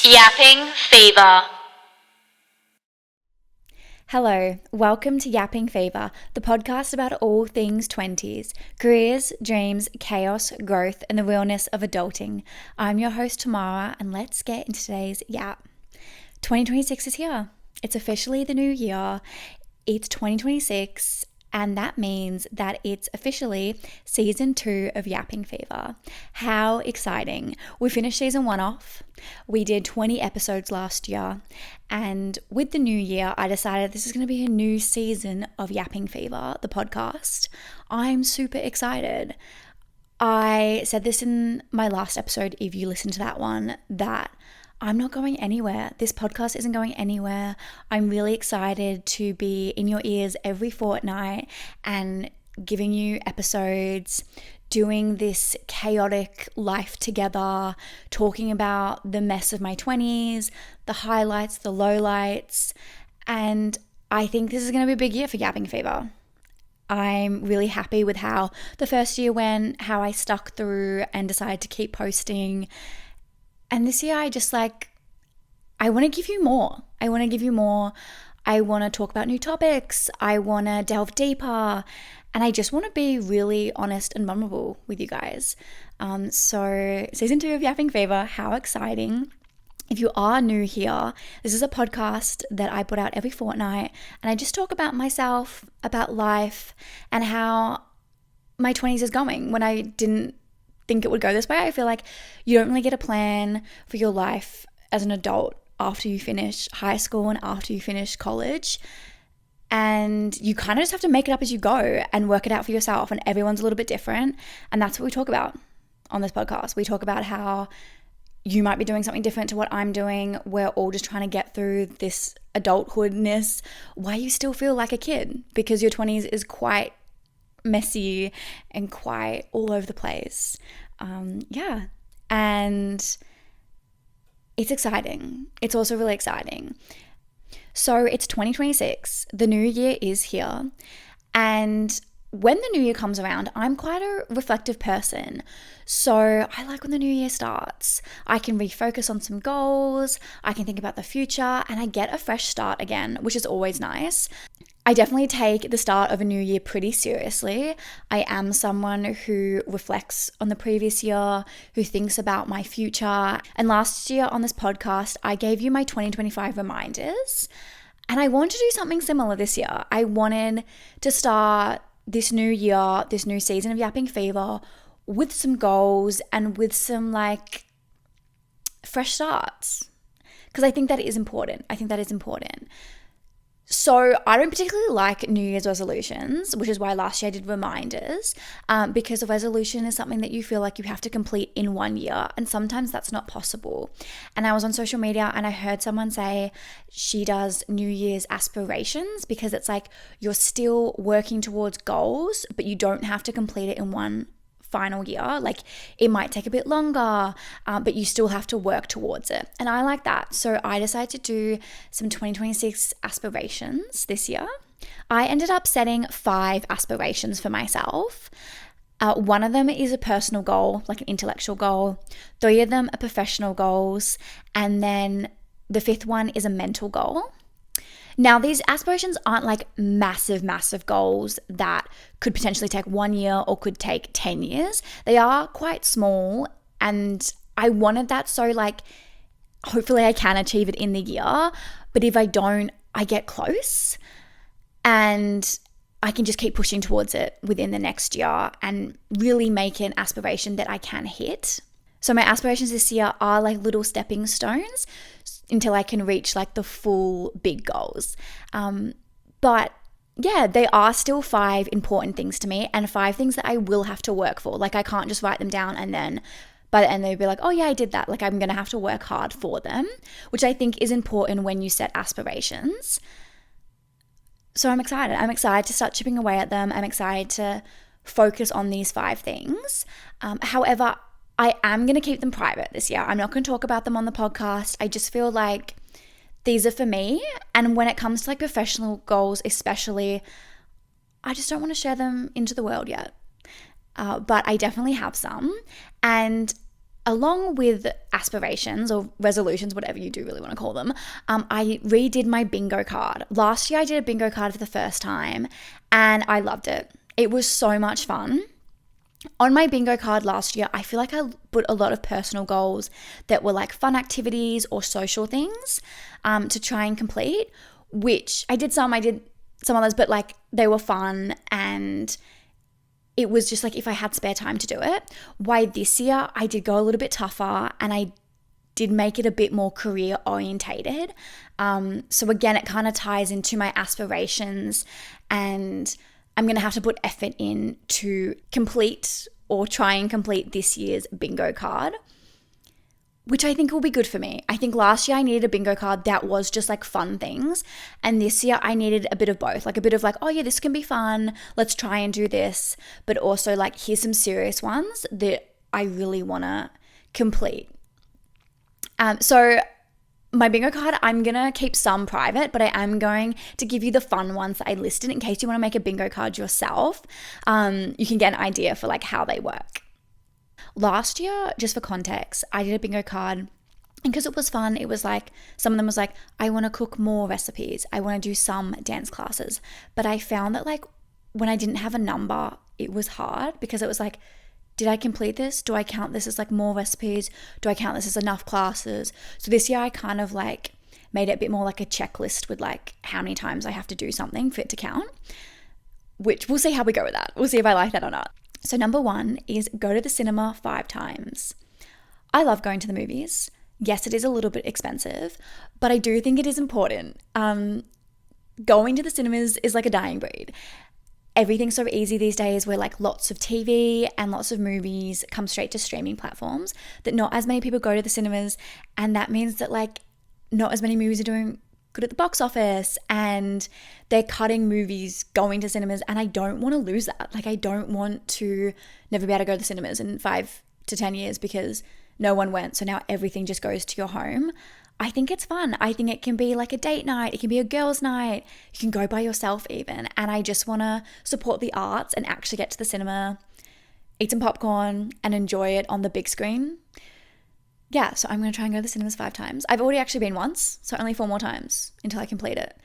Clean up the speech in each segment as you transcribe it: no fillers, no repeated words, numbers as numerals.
Yapping Fever. Hello, welcome to Yapping Fever, the podcast about all things 20s, careers, dreams, chaos, growth, and the realness of adulting. I'm your host, Tamara, and let's get into today's yap. 2026 is here. It's officially the new year. It's 2026, and that means that it's officially season 2 of Yapping Fever. How exciting! We finished season 1 off. We did 20 episodes last year, and with the new year, I decided this is going to be a new season of Yapping Fever, the podcast. I'm super excited. I said this in my last episode, if you listened to that one, that I'm not going anywhere. This podcast isn't going anywhere. I'm really excited to be in your ears every fortnight and giving you episodes, doing this chaotic life together, talking about the mess of my 20s, the highlights, the lowlights, and I think this is going to be a big year for Yapping Fever. I'm really happy with how the first year went, how I stuck through and decided to keep posting. And this year I want to give you more. I want to talk about new topics. I want to delve deeper. And I just want to be really honest and vulnerable with you guys. So season 2 of Yapping Fever, how exciting. If you are new here, this is a podcast that I put out every fortnight. And I just talk about myself, about life, and how my 20s is going. When I didn't think it would go this way, I feel like you don't really get a plan for your life as an adult after you finish high school and after you finish college, and you kind of just have to make it up as you go and work it out for yourself, and everyone's a little bit different, and that's what we talk about on this podcast. We talk about how you might be doing something different to what I'm doing. We're all just trying to get through this adulthoodness while you still feel like a kid, because your 20s is quite messy and quite all over the place. And it's exciting. It's also really exciting. So it's 2026. The new year is here. And when the new year comes around, I'm quite a reflective person. So I like when the new year starts. I can refocus on some goals, I can think about the future, and I get a fresh start again, which is always nice. I definitely take the start of a new year pretty seriously. I am someone who reflects on the previous year, who thinks about my future. And last year on this podcast, I gave you my 2025 reminders. And I want to do something similar this year. I wanted to start this new year, this new season of Yapping Fever with some goals and with some fresh starts. Because I think that is important. So I don't particularly like New Year's resolutions, which is why last year I did reminders, because a resolution is something that you feel like you have to complete in 1 year, and sometimes that's not possible. And I was on social media and I heard someone say she does New Year's aspirations, because it's like you're still working towards goals, but you don't have to complete it in one final year. Like it might take a bit longer, but you still have to work towards it. And I like that. So I decided to do some 2026 aspirations this year. I ended up setting 5 aspirations for myself. One of them is a personal goal, like an intellectual goal. 3 of them are professional goals. And then the 5th one is a mental goal. Now, these aspirations aren't like massive goals that could potentially take 1 year or could take 10 years. They are quite small, and I wanted that so hopefully I can achieve it in the year, but if I don't, I get close and I can just keep pushing towards it within the next year and really make an aspiration that I can hit. So my aspirations this year are like little stepping stones until I can reach the full big goals. But yeah, they are still 5 important things to me, and 5 things that I will have to work for. I can't just write them down and then by the end they'll be like, oh yeah, I did that. I'm going to have to work hard for them, which I think is important when you set aspirations. So I'm excited. I'm excited to start chipping away at them. I'm excited to focus on these 5 things. However, I am going to keep them private this year. I'm not going to talk about them on the podcast. I just feel like these are for me. And when it comes to professional goals, especially, I just don't want to share them into the world yet. But I definitely have some. And along with aspirations or resolutions, whatever you do really want to call them, I redid my bingo card. Last year I did a bingo card for the first time and I loved it. It was so much fun. On my bingo card last year, I feel like I put a lot of personal goals that were like fun activities or social things to try and complete, which I did some others, but like they were fun and it was just like if I had spare time to do it. Why this year I did go a little bit tougher and I did make it a bit more career orientated. So again, it kind of ties into my aspirations and I'm going to have to put effort in to complete or try and complete this year's bingo card, which I think will be good for me. I think last year I needed a bingo card that was just like fun things. And this year I needed a bit of both, like a bit of like, oh yeah, this can be fun. Let's try and do this. But also like, here's some serious ones that I really want to complete. So my bingo card, I'm going to keep some private, but I am going to give you the fun ones that I listed in case you want to make a bingo card yourself. You can get an idea for like how they work. Last year, just for context, I did a bingo card and because it was fun, it was like, some of them was like, I want to cook more recipes. I want to do some dance classes. But I found that like when I didn't have a number, it was hard because it was like, did I complete this? Do I count this as like more recipes? Do I count this as enough classes? So this year I kind of like made it a bit more like a checklist with like how many times I have to do something for it to count, which we'll see how we go with that. We'll see if I like that or not. So number 1 is go to the cinema 5 times. I love going to the movies. Yes, it is a little bit expensive, but I do think it is important. Going to the cinemas is like a dying breed. Everything's so easy these days where like lots of TV and lots of movies come straight to streaming platforms that not as many people go to the cinemas. And that means that like not as many movies are doing good at the box office and they're cutting movies going to cinemas. And I don't want to lose that. Like I don't want to never be able to go to the cinemas in 5 to 10 years because no one went. So now everything just goes to your home. I think it's fun. I think it can be like a date night. It can be a girls' night. You can go by yourself even. And I just want to support the arts and actually get to the cinema, eat some popcorn and enjoy it on the big screen. Yeah, so I'm going to try and go to the cinemas 5 times. I've already actually been once, so only 4 more times until I complete it.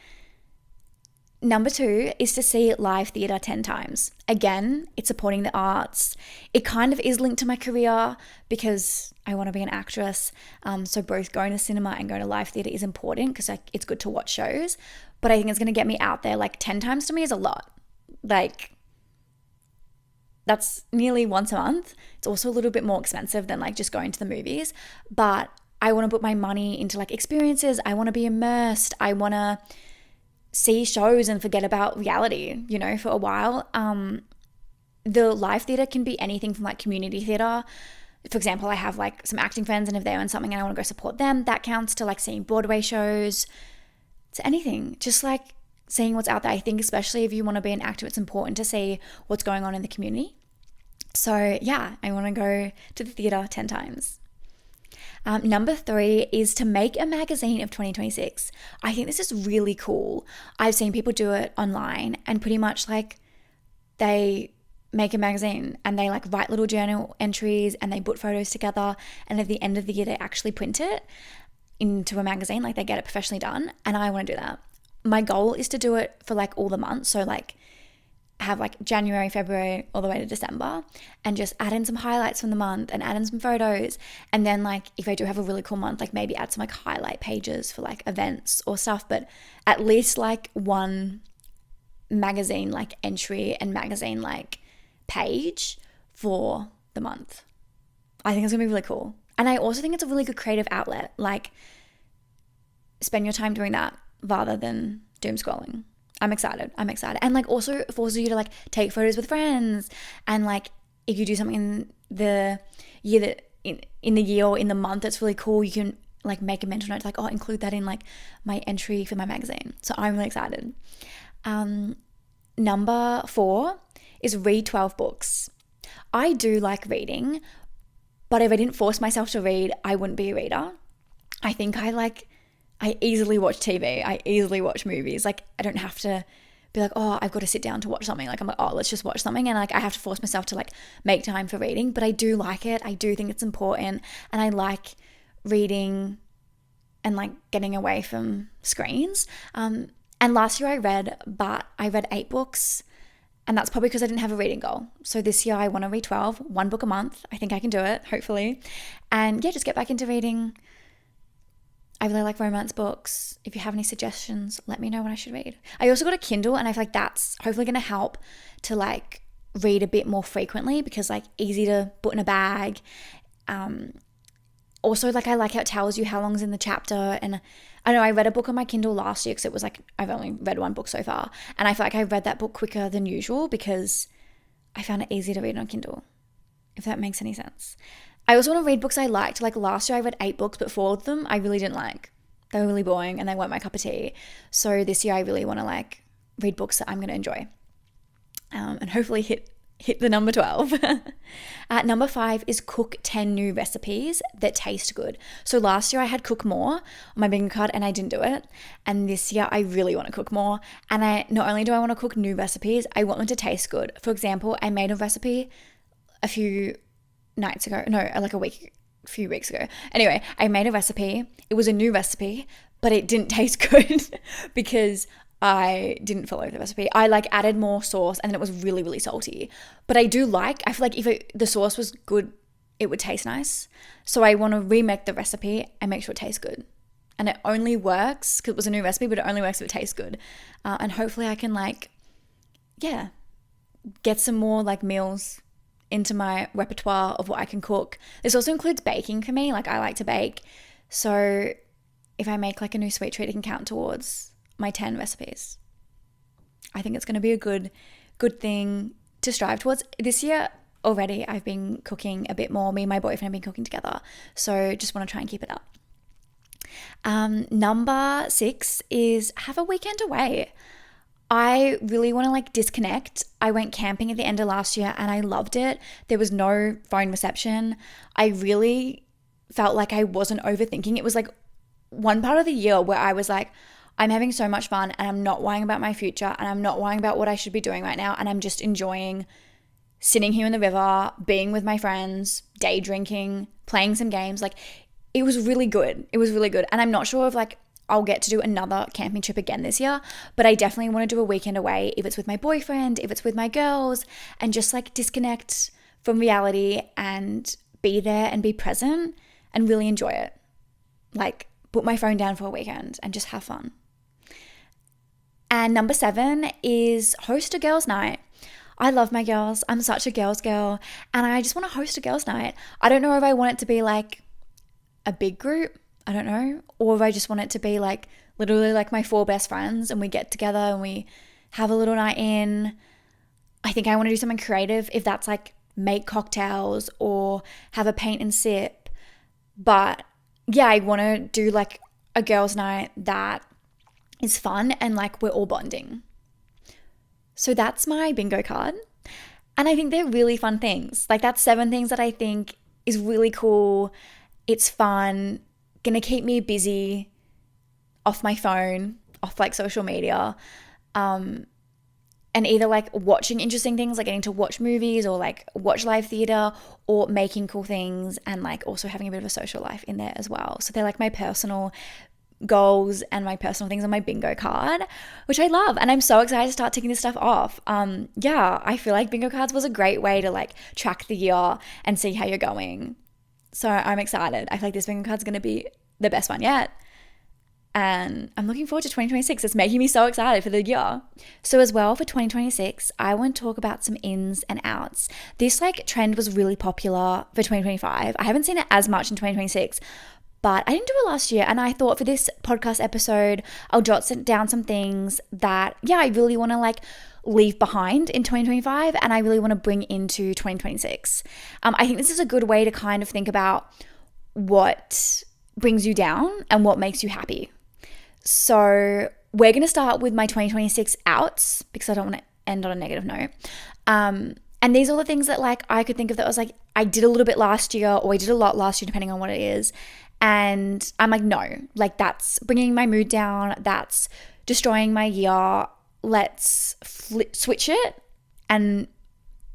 Number 2 is to see live theatre 10 times. Again, it's supporting the arts. It kind of is linked to my career because I want to be an actress. So both going to cinema and going to live theatre is important because like, it's good to watch shows. But I think it's going to get me out there. Like 10 times to me is a lot. Like that's nearly once a month. It's also a little bit more expensive than like just going to the movies. But I want to put my money into like experiences. I want to be immersed. I want to see shows and forget about reality, you know, for a while. The live theatre can be anything from like community theatre. For example, I have like some acting friends and if they're on something and I want to go support them, that counts, to like seeing Broadway shows, to anything, just like seeing what's out there. I think especially if you want to be an actor, it's important to see what's going on in the community. So yeah, I want to go to the theatre 10 times. Number 3 is to make a magazine of 2026. I think this is really cool. I've seen people do it online and pretty much like they make a magazine and they like write little journal entries and they put photos together and at the end of the year they actually print it into a magazine, like they get it professionally done, and I want to do that. My goal is to do it for like all the months, so like have like January, February, all the way to December and just add in some highlights from the month and add in some photos. And then like, if I do have a really cool month, like maybe add some like highlight pages for like events or stuff, but at least like one magazine like entry and magazine like page for the month. I think it's gonna be really cool. And I also think it's a really good creative outlet. Like spend your time doing that rather than doom scrolling. I'm excited. And like also forces you to like take photos with friends. And like if you do something in the year that in the year or in the month that's really cool, you can like make a mental note to like, oh, include that in like my entry for my magazine. So I'm really excited. Number 4 is read 12 books. I do like reading, but if I didn't force myself to read, I wouldn't be a reader. I think I easily watch TV. I easily watch movies. Like I don't have to be like, oh, I've got to sit down to watch something. Like I'm like, oh, let's just watch something. And like I have to force myself to like make time for reading. But I do like it. I do think it's important. And I like reading and like getting away from screens. And last year I read 8 books. And that's probably because I didn't have a reading goal. So this year I want to read 12, one book a month. I think I can do it, hopefully. And yeah, just get back into reading. I really like romance books. If you have any suggestions, let me know what I should read. I also got a Kindle, and I feel like that's hopefully going to help to like read a bit more frequently, because like easy to put in a bag. Also, like I like how it tells you how long's in the chapter. And I know I read a book on my Kindle last year because it was like I've only read one book so far, and I feel like I read that book quicker than usual because I found it easy to read on Kindle, if that makes any sense. I also want to read books I liked. Like last year I read 8 books, but 4 of them I really didn't like. They were really boring and they weren't my cup of tea. So this year I really want to like read books that I'm going to enjoy, and hopefully hit the number 12. Number 5 is cook 10 new recipes that taste good. So last year I had cook more on my bingo card and I didn't do it. And this year I really want to cook more. And not only do I want to cook new recipes, I want them to taste good. For example, I made a recipe a few nights ago. No, like a few weeks ago. Anyway, I made a recipe. It was a new recipe, but it didn't taste good because I didn't follow the recipe. I like added more sauce and then it was really, really salty. But I feel like if the sauce was good, it would taste nice. So I want to remake the recipe and make sure it tastes good. And it only works because it was a new recipe, but it only works if it tastes good. And hopefully I can get some more like meals into my repertoire of what I can cook. This also includes baking for me. Like I like to bake. So if I make like a new sweet treat, it can count towards my 10 recipes. I think it's going to be a good thing to strive towards. This year already I've been cooking a bit more. Me and my boyfriend have been cooking together. So just want to try and keep it up. Number 6 is have a weekend away. I really want to like disconnect. I went camping at the end of last year and I loved it. There was no phone reception. I really felt like I wasn't overthinking. It was like one part of the year where I was like, I'm having so much fun and I'm not worrying about my future and I'm not worrying about what I should be doing right now. And I'm just enjoying sitting here in the river, being with my friends, day drinking, playing some games. Like it was really good. It was really good. And I'm not sure if like I'll get to do another camping trip again this year, but I definitely want to do a weekend away, if it's with my boyfriend, if it's with my girls, and just like disconnect from reality and be there and be present and really enjoy it. Like put my phone down for a weekend and just have fun. And number 7 is host a girls' night. I love my girls. I'm such a girls' girl and I just want to host a girls' night. I don't know if I want it to be like a big group, I don't know, or if I just want it to be like literally like my 4 best friends and we get together and we have a little night in. I think I want to do something creative, if that's like make cocktails or have a paint and sip. But yeah, I want to do like a girls' night that is fun and like we're all bonding. So that's my bingo card. And I think they're really fun things. Like that's 7 things that I think is really cool. It's fun, gonna keep me busy off my phone, off like social media. And either like watching interesting things, like getting to watch movies or like watch live theater, or making cool things and like also having a bit of a social life in there as well. So they're like my personal goals and my personal things on my bingo card, which I love. And I'm so excited to start ticking this stuff off. I feel like bingo cards was a great way to like track the year and see how you're going. So I'm excited. I feel like this bingo card's going to be the best one yet. And I'm looking forward to 2026. It's making me so excited for the year. So as well for 2026, I want to talk about some ins and outs. This like trend was really popular for 2025. I haven't seen it as much in 2026, but I didn't do it last year. And I thought for this podcast episode, I'll jot down some things that, I really want to like leave behind in 2025 and I really want to bring into 2026. I think this is a good way to kind of think about what brings you down and what makes you happy. So we're going to start with my 2026 outs because I don't want to end on a negative note. And these are the things that like I could think of that was like, I did a little bit last year or I did a lot last year depending on what it is. And I'm like, no, like that's bringing my mood down. That's destroying my year. let's switch it and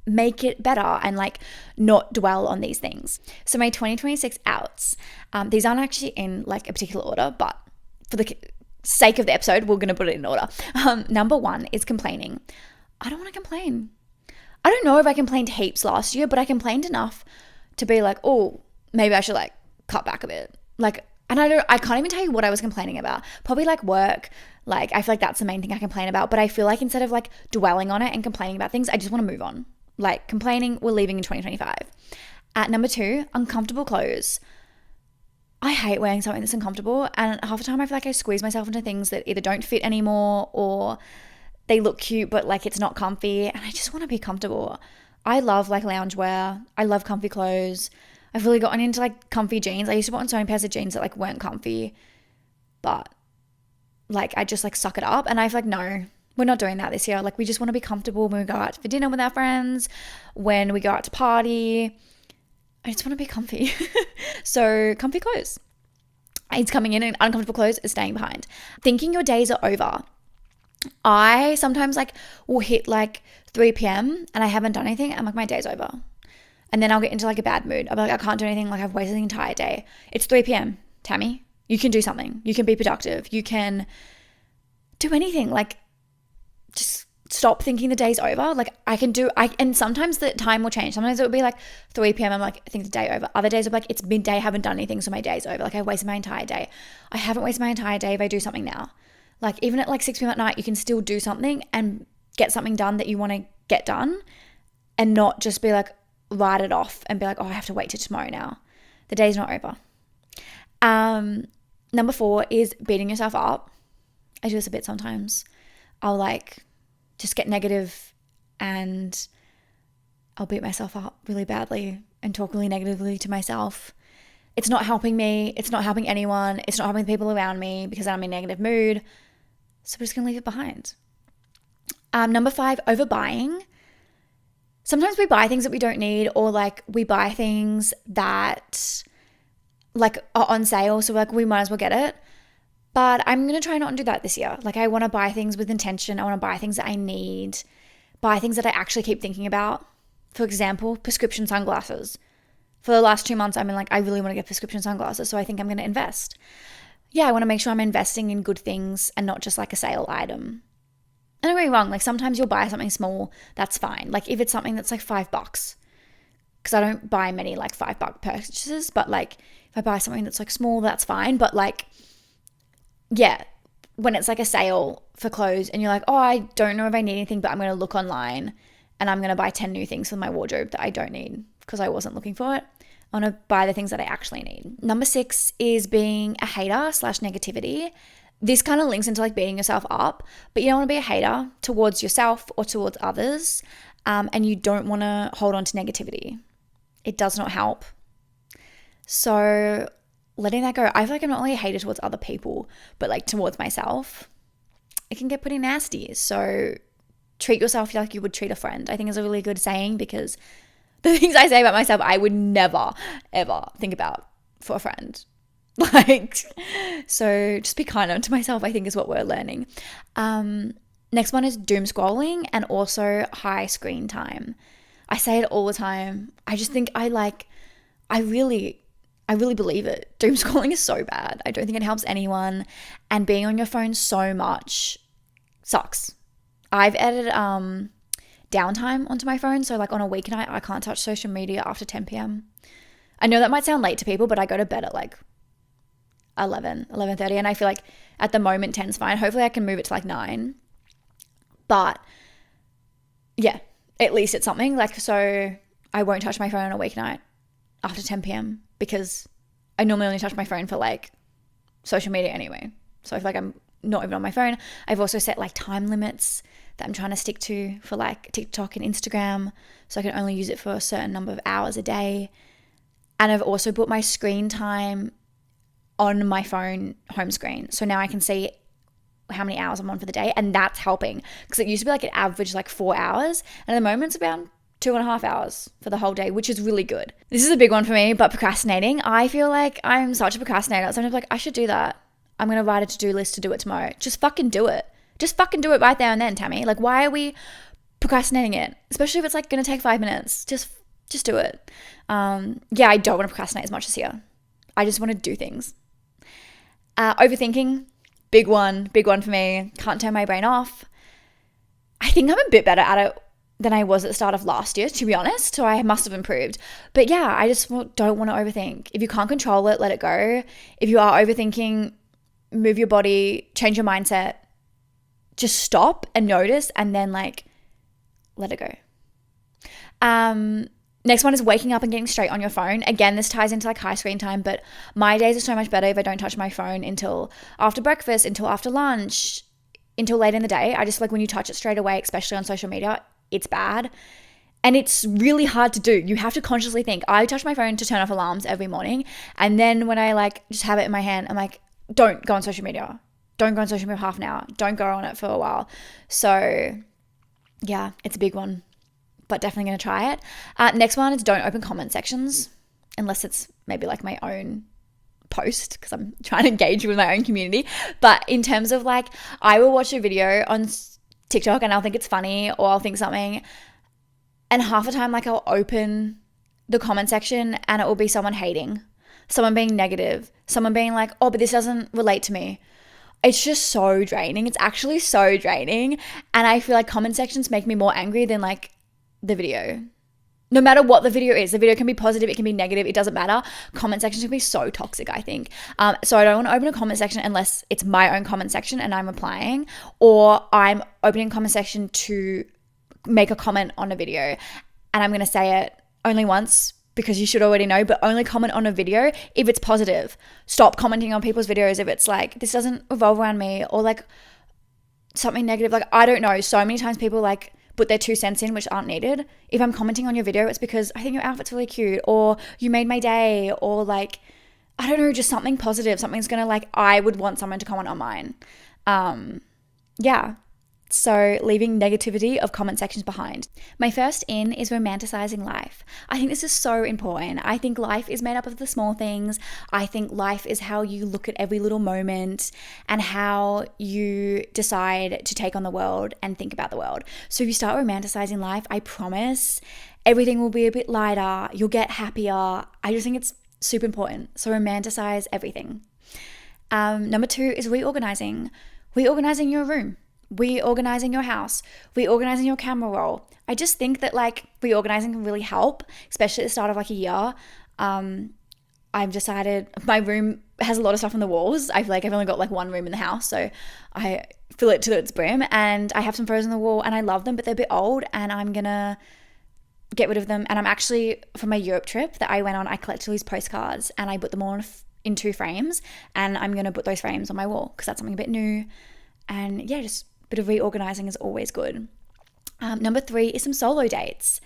make it better and like not dwell on these things. So my 2026 outs, these aren't actually in like a particular order, but for the sake of the episode, we're going to put it in order. Number 1 is complaining. I don't want to complain. I don't know if I complained heaps last year, but I complained enough to be like, oh, maybe I should like cut back a bit. Like, and I can't even tell you what I was complaining about. Probably like work. Like, I feel like that's the main thing I complain about. But I feel like instead of like dwelling on it and complaining about things, I just want to move on. Like complaining, we're leaving in 2025. At number 2, uncomfortable clothes. I hate wearing something that's uncomfortable. And half the time I feel like I squeeze myself into things that either don't fit anymore or they look cute, but like it's not comfy. And I just want to be comfortable. I love like loungewear. I love comfy clothes. I've really gotten into like comfy jeans. I used to put on so many pairs of jeans that like weren't comfy, but like I just like suck it up. And I feel like, no, we're not doing that this year. Like we just want to be comfortable when we go out for dinner with our friends, when we go out to party. I just want to be comfy. So comfy clothes. It's coming in and uncomfortable clothes is staying behind. Thinking your days are over. I sometimes like will hit like 3 p.m. and I haven't done anything. I'm like, my day's over. And then I'll get into like a bad mood. I'll be like, I can't do anything. Like I've wasted the entire day. It's 3 p.m. Tammy, you can do something. You can be productive. You can do anything. Like just stop thinking the day's over. Like and sometimes the time will change. Sometimes it will be like 3 p.m. I'm like, I think the day over. Other days I'm like, it's midday. I haven't done anything. So my day's over. Like I wasted my entire day. I haven't wasted my entire day if I do something now. Like even at like 6 p.m. at night, you can still do something and get something done that you want to get done and not just be like, write it off and be like, oh, I have to wait till tomorrow now. The day's not over. Number 4 is beating yourself up. I do this a bit sometimes. I'll like just get negative and I'll beat myself up really badly and talk really negatively to myself. It's not helping me. It's not helping anyone. It's not helping the people around me because I'm in a negative mood. So we're just going to leave it behind. Number 5, overbuying. Sometimes we buy things that we don't need, or like we buy things that like are on sale. So like we might as well get it. But I'm going to try not to do that this year. Like I want to buy things with intention. I want to buy things that I need, buy things that I actually keep thinking about. For example, prescription sunglasses. For the last 2 months, I've been like, I really want to get prescription sunglasses. So I think I'm going to invest. Yeah, I want to make sure I'm investing in good things and not just like a sale item. And don't get me wrong, like sometimes you'll buy something small, that's fine. Like if it's something that's like $5, because I don't buy many like $5 purchases, but like if I buy something that's like small, that's fine. But like, yeah, when it's like a sale for clothes and you're like, oh, I don't know if I need anything, but I'm going to look online and I'm going to buy 10 new things for my wardrobe that I don't need because I wasn't looking for it. I want to buy the things that I actually need. Number 6 is being a hater/negativity. This kind of links into like beating yourself up, but you don't want to be a hater towards yourself or towards others, and you don't want to hold on to negativity. It does not help. So letting that go. I feel like I'm not only a hater towards other people, but like towards myself. It can get pretty nasty. So treat yourself like you would treat a friend, I think is a really good saying, because the things I say about myself, I would never, ever think about for a friend. Like, so just be kinder to myself, I think is what we're learning. Next one is doom scrolling and also high screen time. I say it all the time. I just think I really believe it. Doom scrolling is so bad. I don't think it helps anyone. And being on your phone so much sucks. I've added downtime onto my phone. So like on a weeknight, I can't touch social media after 10 p.m. I know that might sound late to people, but I go to bed at like 11:30, and I feel like at the moment 10's fine. Hopefully I can move it to like 9. But yeah, at least it's something. Like, so I won't touch my phone on a weeknight after 10 p.m. because I normally only touch my phone for like social media anyway. So I feel like I'm not even on my phone. I've also set like time limits that I'm trying to stick to for like TikTok and Instagram, so I can only use it for a certain number of hours a day. And I've also put my screen time on my phone home screen. So now I can see how many hours I'm on for the day, and that's helping, because it used to be like an average like 4 hours, and at the moment it's about 2.5 hours for the whole day, which is really good. This is a big one for me, but procrastinating. I feel like I'm such a procrastinator. Sometimes I'm like, I should do that. I'm going to write a to-do list to do it tomorrow. Just fucking do it. just fucking do it right there and then, Tammy. Like, why are we procrastinating it? Especially if it's like going to take 5 minutes. Just do it. Yeah, I don't want to procrastinate as much this year. I just want to do things. Overthinking, big one for me. Can't turn my brain off. I think I'm a bit better at it than I was at the start of last year, to be honest. So I must have improved. But yeah, I just don't want to overthink. If you can't control it, let it go. If you are overthinking, move your body, change your mindset. Just stop and notice and then like let it go. Next one is waking up and getting straight on your phone. Again, this ties into like high screen time, but my days are so much better if I don't touch my phone until after breakfast, until after lunch, until late in the day. I just like when you touch it straight away, especially on social media, it's bad. And it's really hard to do. You have to consciously think. I touch my phone to turn off alarms every morning. And then when I like just have it in my hand, I'm like, don't go on social media. Don't go on social media for half an hour. Don't go on it for a while. So yeah, it's a big one, but definitely going to try it. Next one is don't open comment sections unless it's maybe like my own post because I'm trying to engage with my own community. But in terms of like, I will watch a video on TikTok and I'll think it's funny or I'll think something, and half the time like I'll open the comment section and it will be someone hating, someone being negative, someone being like, oh, but this doesn't relate to me. It's just so draining. It's actually so draining. And I feel like comment sections make me more angry than like the video. No matter what the video is, the video can be positive, it can be negative, it doesn't matter. Comment sections can be so toxic, I think. So I don't want to open a comment section unless it's my own comment section and I'm replying, or I'm opening a comment section to make a comment on a video. And I'm going to say it only once because you should already know, but only comment on a video if it's positive. Stop commenting on people's videos if it's like, this doesn't revolve around me, or like something negative. Like, I don't know. So many times people like put their 2 cents in which aren't needed. If I'm commenting on your video, it's because I think your outfit's really cute, or you made my day, or like, I don't know, just something positive. Something's gonna like, I would want someone to comment on mine. Yeah. So leaving negativity of comment sections behind. My first in is romanticizing life. I think this is so important. I think life is made up of the small things. I think life is how you look at every little moment and how you decide to take on the world and think about the world. So if you start romanticizing life, I promise everything will be a bit lighter. You'll get happier. I just think it's super important. So romanticize everything. Number 2 is reorganizing. Reorganizing your room. Reorganizing your house, reorganizing your camera roll. I just think that like reorganizing can really help, especially at the start of like a year. I've decided my room has a lot of stuff on the walls. I feel like I've only got like one room in the house, so I fill it to its brim, and I have some photos on the wall and I love them, but they're a bit old and I'm gonna get rid of them. And I'm actually, from my Europe trip that I went on, I collected all these postcards and I put them all in 2 frames, and I'm gonna put those frames on my wall because that's something a bit new. And yeah, just bit of reorganizing is always good. Number 3 is some solo dates.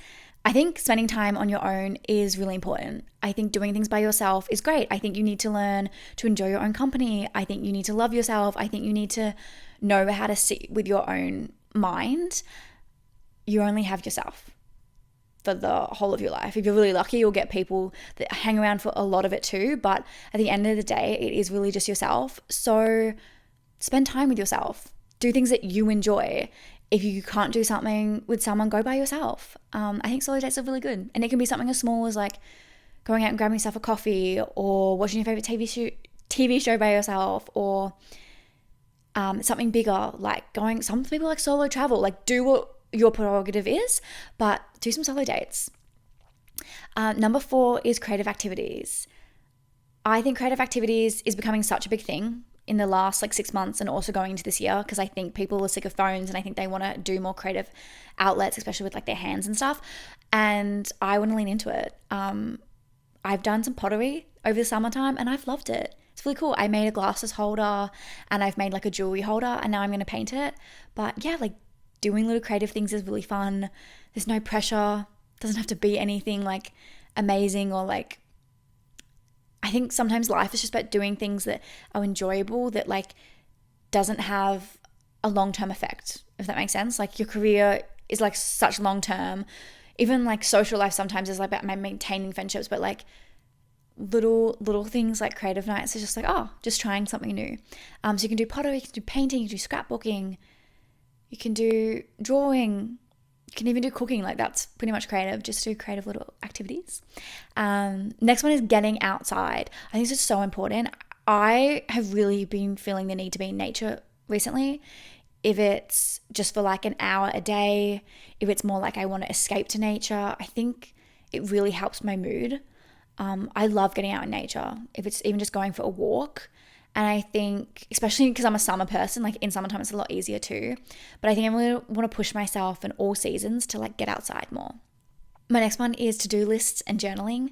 I think spending time on your own is really important. I think doing things by yourself is great. I think you need to learn to enjoy your own company. I think you need to love yourself. I think you need to know how to sit with your own mind. You only have yourself for the whole of your life. If you're really lucky, you'll get people that hang around for a lot of it too. But at the end of the day, it is really just yourself. So spend time with yourself. Do things that you enjoy. If you can't do something with someone, go by yourself. I think solo dates are really good. And it can be something as small as like going out and grabbing yourself a coffee, or watching your favorite TV show by yourself, or something bigger, like going, some people like solo travel, like do what your prerogative is, but do some solo dates. Number 4 is creative activities. I think creative activities is becoming such a big thing in the last like 6 months and also going into this year, because I think people are sick of phones and I think they want to do more creative outlets, especially with like their hands and stuff. And I want to lean into it. I've done some pottery over the summertime and I've loved it. It's really cool. I made a glasses holder and I've made like a jewelry holder, and now I'm going to paint it. But yeah, like doing little creative things is really fun. There's no pressure. It doesn't have to be anything like amazing, or like, I think sometimes life is just about doing things that are enjoyable, that like doesn't have a long-term effect, if that makes sense. Like your career is like such long-term. Even like social life sometimes is like about maintaining friendships, but like little things like creative nights is just like, oh, just trying something new. So you can do pottery, you can do painting, you can do scrapbooking, You can do drawing. You can even do cooking. Like that's pretty much creative. Just do creative little activities. Next one is getting outside. I think this is so important. I have really been feeling the need to be in nature recently. If it's just for like an hour a day, if it's more like I want to escape to nature, I think it really helps my mood. I love getting out in nature. If it's even just going for a walk. And I think, especially because I'm a summer person, like in summertime, it's a lot easier too. But I think I really want to push myself in all seasons to like get outside more. My next one is to-do lists and journaling.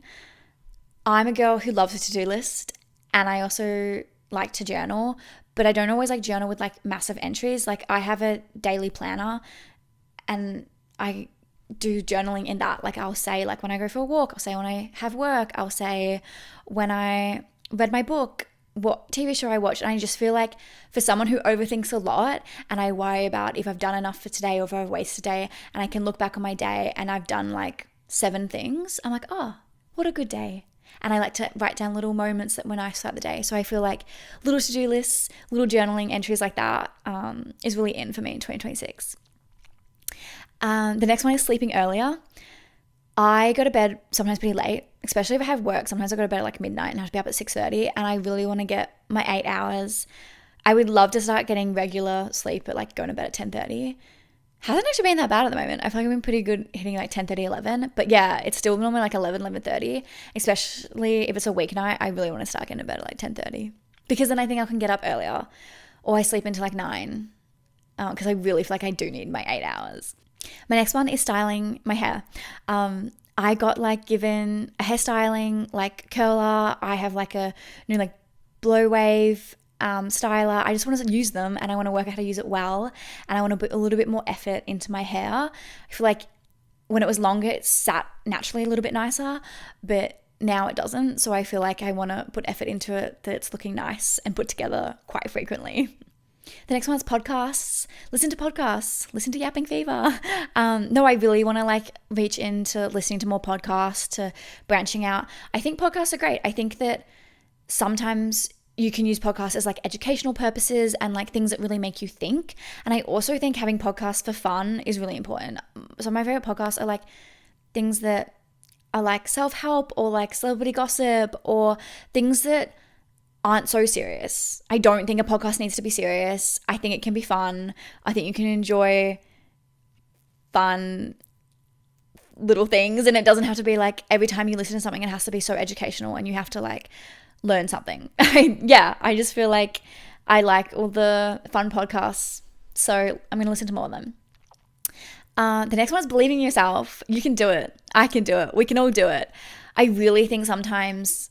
I'm a girl who loves a to-do list, and I also like to journal, but I don't always like journal with like massive entries. Like I have a daily planner and I do journaling in that. Like I'll say like when I go for a walk, I'll say when I have work, I'll say when I read my book, what TV show I watched. And I just feel like for someone who overthinks a lot and I worry about if I've done enough for today or if I've wasted a day, and I can look back on my day and I've done like 7 things, I'm like, oh, what a good day. And I like to write down little moments that when I start the day. So I feel like little to-do lists, little journaling entries like that is really in for me in 2026. The next one is sleeping earlier. I go to bed sometimes pretty late, especially if I have work. Sometimes I go to bed at like midnight and have to be up at 6:30, and I really want to get my 8 hours. I would love to start getting regular sleep at like going to bed at 10:30. Hasn't actually been that bad at the moment. I feel like I've been pretty good hitting like 10:30, 11. But yeah, it's still normally like 11, 11:30, especially if it's a weeknight. I really want to start getting to bed at like 10:30 because then I think I can get up earlier, or I sleep until like 9 because I really feel like I do need my 8 hours. My next one is styling my hair. I got like given a hairstyling like curler. I have like a new like blow wave styler. I just want to use them and I want to work out how to use it well, and I want to put a little bit more effort into my hair. I feel like when it was longer it sat naturally a little bit nicer, but now it doesn't. So I feel like I want to put effort into it that it's looking nice and put together quite frequently. The next one is podcasts. Listen to podcasts. Listen to Yapping Fever. No, I really want to like reach into listening to more podcasts, to branching out. I think podcasts are great. I think that sometimes you can use podcasts as like educational purposes and like things that really make you think. And I also think having podcasts for fun is really important. So my favorite podcasts are like things that are like self-help or like celebrity gossip or things that aren't so serious. I don't think a podcast needs to be serious. I think it can be fun. I think you can enjoy fun little things, and it doesn't have to be like every time you listen to something it has to be so educational and you have to like learn something. I just feel like I like all the fun podcasts, so I'm going to listen to more of them. The next one is believing in yourself. You can do it. I can do it. We can all do it. I really think sometimes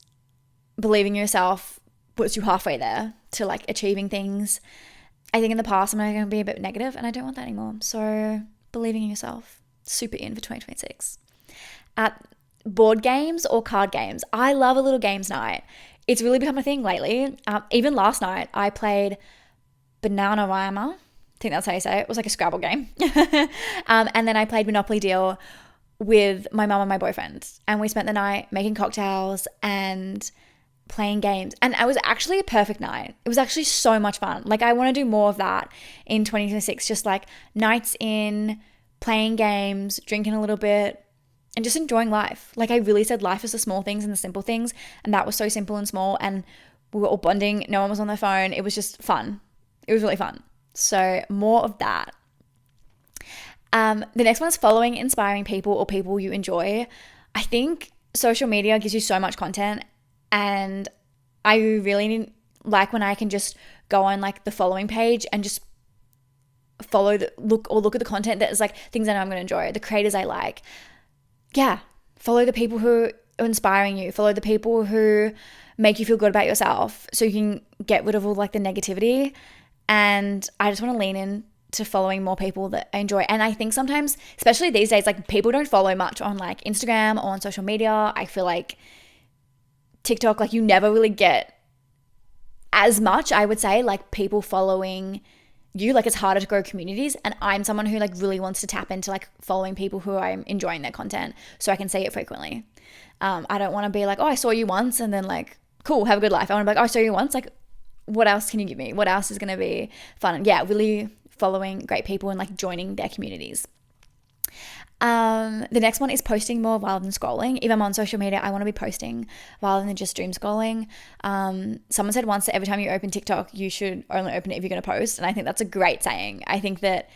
believing in yourself puts you halfway there to like achieving things. I think in the past I'm going to be a bit negative and I don't want that anymore. So believing in yourself, super in for 2026. Board games or card games. I love a little games night. It's really become a thing lately. Even last night I played Bananarama. I think that's how you say it. It was like a Scrabble game. And then I played Monopoly Deal with my mum and my boyfriend. And we spent the night making cocktails and playing games, and it was actually a perfect night. It was actually so much fun. Like I want to do more of that in 2026, just like nights in, playing games, drinking a little bit, and just enjoying life. Like I really said life is the small things and the simple things, and that was so simple and small, and we were all bonding. No one was on their phone. It was just fun. It was really fun. So more of that. The next one is following inspiring people or people you enjoy. I think social media gives you so much content, and I really like when I can just go on like the following page and just look at the content that is like things that I'm going to enjoy, the creators I like. Yeah, follow the people who are inspiring you. Follow the people who make you feel good about yourself, so you can get rid of all like the negativity. And I just want to lean in to following more people that I enjoy. And I think sometimes, especially these days, like people don't follow much on like Instagram or on social media. I feel like TikTok, like you never really get as much, I would say, like people following you. Like it's harder to grow communities, and I'm someone who like really wants to tap into like following people who I'm enjoying their content so I can see it frequently. I don't want to be like, oh, I saw you once and then like, cool, have a good life. I want to be like, oh, I saw you once, like what else can you give me? What else is going to be fun? And yeah, really following great people and like joining their communities. The next one is posting more rather than scrolling. If I'm on social media, I want to be posting rather than just doom scrolling. Someone said once that every time you open TikTok, you should only open it if you're going to post. And I think that's a great saying. I think that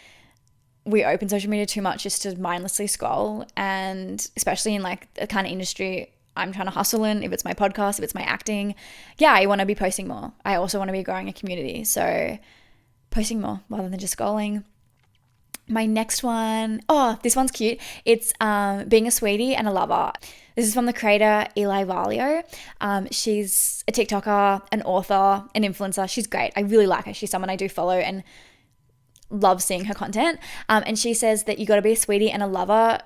we open social media too much just to mindlessly scroll. And especially in like the kind of industry I'm trying to hustle in, if it's my podcast, if it's my acting, yeah, I want to be posting more. I also want to be growing a community. So posting more rather than just scrolling. My next one, this one's cute. It's being a sweetie and a lover. This is from the creator Eli Valio. She's a TikToker, an author, an influencer. She's great. I really like her. She's someone I do follow and love seeing her content. And she says that you got to be a sweetie and a lover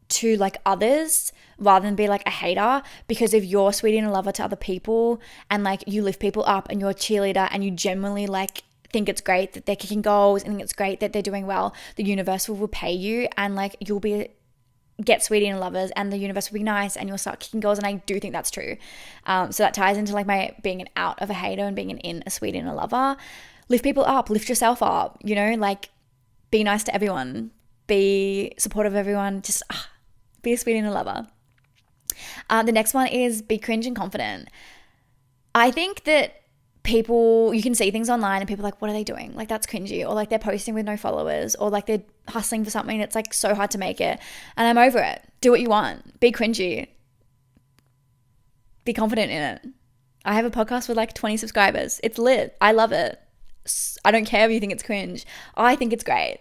to like others rather than be like a hater, because if you're sweetie and a lover to other people and like you lift people up and you're a cheerleader and you genuinely like think it's great that they're kicking goals and think it's great that they're doing well, the universe will repay you and like you'll get sweetie and lovers and the universe will be nice and you'll start kicking goals. And I do think that's true. So that ties into like my being an out of a hater and being an in a sweetie and a lover. Lift people up, lift yourself up, you know, like be nice to everyone, be supportive of everyone, just be a sweetie and a lover. The next one is be cringe and confident. I think that people, you can see things online and people are like, what are they doing? Like that's cringy, or like they're posting with no followers, or like they're hustling for something that's like so hard to make it. And I'm over it. Do what you want. Be cringy. Be confident in it. I have a podcast with like 20 subscribers. It's lit. I love it. I don't care if you think it's cringe. I think it's great.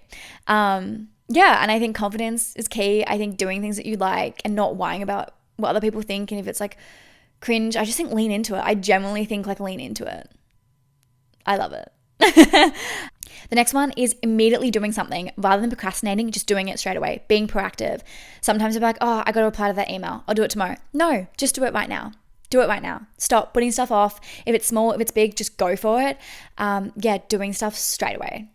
Yeah, and I think confidence is key. I think doing things that you like and not worrying about what other people think. And if it's like cringe, I just think lean into it. I genuinely think like lean into it. I love it. The next one is immediately doing something rather than procrastinating, just doing it straight away, being proactive. Sometimes I'm like, I got to reply to that email. I'll do it tomorrow. No, just do it right now. Do it right now. Stop putting stuff off. If it's small, if it's big, just go for it. Doing stuff straight away.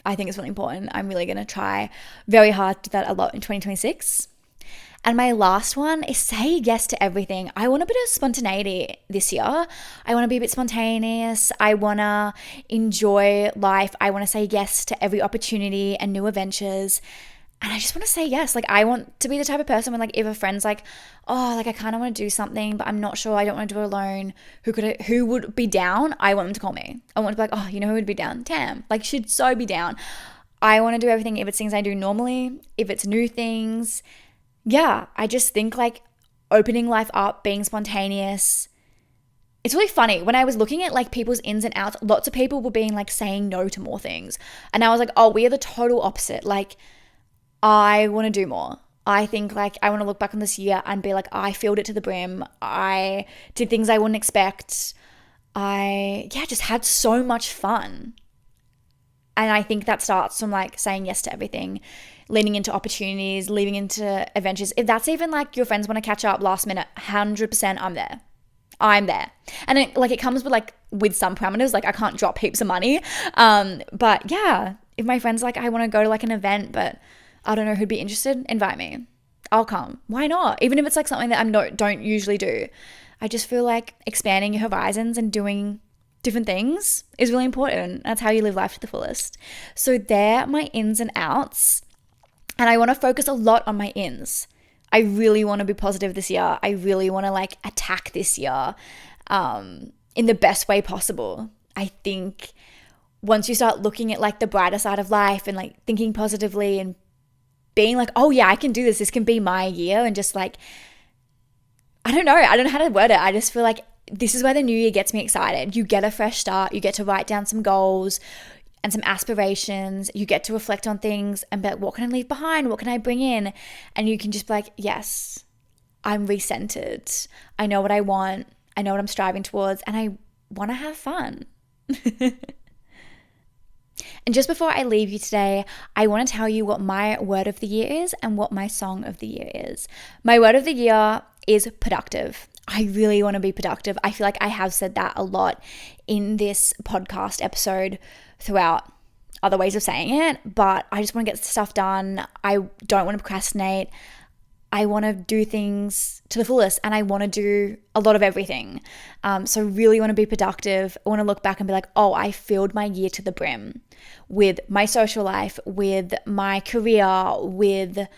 I think it's really important. I'm really going to try very hard to do that a lot in 2026. And my last one is say yes to everything. I want a bit of spontaneity this year. I want to be a bit spontaneous. I want to enjoy life. I want to say yes to every opportunity and new adventures. And I just want to say yes. Like I want to be the type of person when like if a friend's like, I kind of want to do something, but I'm not sure. I don't want to do it alone. Who would be down? I want them to call me. I want to be like, you know who would be down? Tam. Like she'd so be down. I want to do everything. If it's things I do normally, if it's new things. Yeah, I just think like opening life up, being spontaneous. It's really funny. When I was looking at like people's ins and outs, lots of people were being like saying no to more things. And I was like, we are the total opposite. Like I want to do more. I think like I want to look back on this year and be like, I filled it to the brim. I did things I wouldn't expect. I just had so much fun. And I think that starts from like saying yes to everything, leaning into opportunities, leaning into adventures. If that's even like your friends want to catch up last minute, 100% I'm there. And it comes with some parameters, like I can't drop heaps of money. But yeah, if my friends like, I want to go to like an event, but I don't know who'd be interested, invite me. I'll come. Why not? Even if it's like something that I don't usually do. I just feel like expanding your horizons and doing different things is really important. That's how you live life to the fullest. So they're my ins and outs. And I want to focus a lot on my ins. I really want to be positive this year. I really want to like attack this year in the best way possible. I think once you start looking at like the brighter side of life and like thinking positively and being like, I can do this. This can be my year. And just like, I don't know how to word it. I just feel like this is where the new year gets me excited. You get a fresh start. You get to write down some goals and some aspirations. You get to reflect on things and be like, what can I leave behind? What can I bring in? And you can just be like, yes, I'm recentered. I know what I want. I know what I'm striving towards, and I want to have fun. And just before I leave you today, I want to tell you what my word of the year is and what my song of the year is. My word of the year is productive. I really want to be productive. I feel like I have said that a lot in this podcast episode throughout other ways of saying it, but I just want to get stuff done. I don't want to procrastinate. I want to do things to the fullest and I want to do a lot of everything. So really want to be productive. I want to look back and be like, oh, I filled my year to the brim with my social life, with my career, with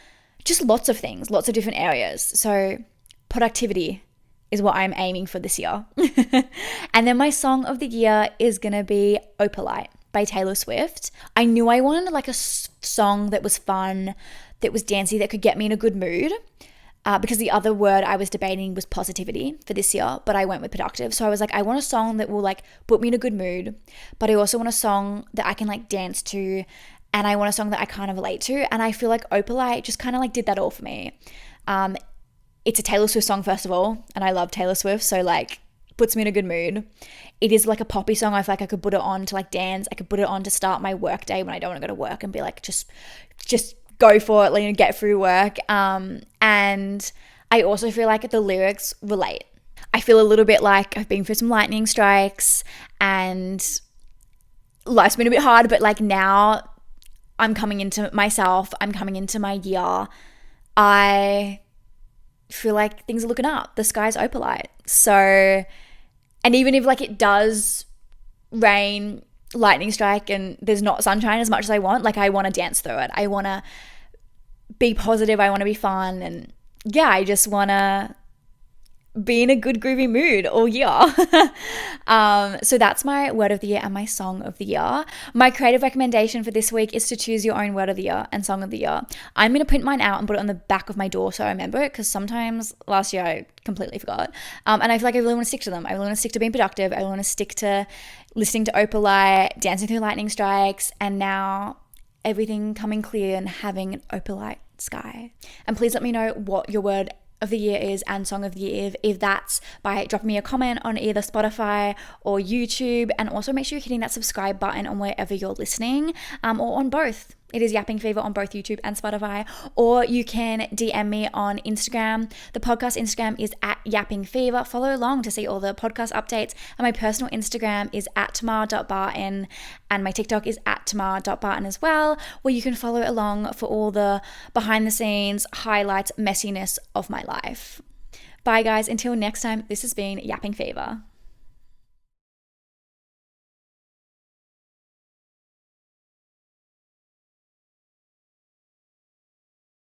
just lots of things, lots of different areas. So productivity is what I'm aiming for this year. And then my song of the year is going to be Opalite by Taylor Swift. I knew I wanted like a song that was fun, that was dancey, that could get me in a good mood. Because the other word I was debating was positivity for this year, but I went with productive. So I was like, I want a song that will like put me in a good mood, but I also want a song that I can like dance to, and I want a song that I kind of relate to. And I feel like Opalite just kind of like did that all for me. It's a Taylor Swift song, first of all, and I love Taylor Swift, so like puts me in a good mood. It is like a poppy song. I feel like I could put it on to like dance. I could put it on to start my work day when I don't want to go to work and be like, just go for it, like, you know, get through work. And I also feel like the lyrics relate. I feel a little bit like I've been through some lightning strikes and life's been a bit hard, but like now I'm coming into myself. I'm coming into my year. I feel like things are looking up. The sky's opalite. So, and even if like it does rain, lightning strike, and there's not sunshine as much as I want, like I want to dance through it. I want to be positive. I want to be fun. And yeah, I just want to be in a good groovy mood all year. So that's my word of the year and my song of the year. My creative recommendation for this week is to choose your own word of the year and song of the year. I'm going to print mine out and put it on the back of my door so I remember it, because sometimes last year I completely forgot. And I feel like I really want to stick to them. I really want to stick to being productive. I want to stick to listening to Opalite, dancing through lightning strikes, and now everything coming clear and having an opalite sky. And please let me know what your word of the year is and song of the year, if that's by dropping me a comment on either Spotify or YouTube. And also make sure you're hitting that subscribe button on wherever you're listening, or on both. It is Yapping Fever on both YouTube and Spotify. Or you can DM me on Instagram. The podcast Instagram is at Yapping Fever. Follow along to see all the podcast updates. And my personal Instagram is at tamara.barton. And my TikTok is at tamara.barton as well, where you can follow along for all the behind the scenes, highlights, messiness of my life. Bye guys, until next time, this has been Yapping Fever.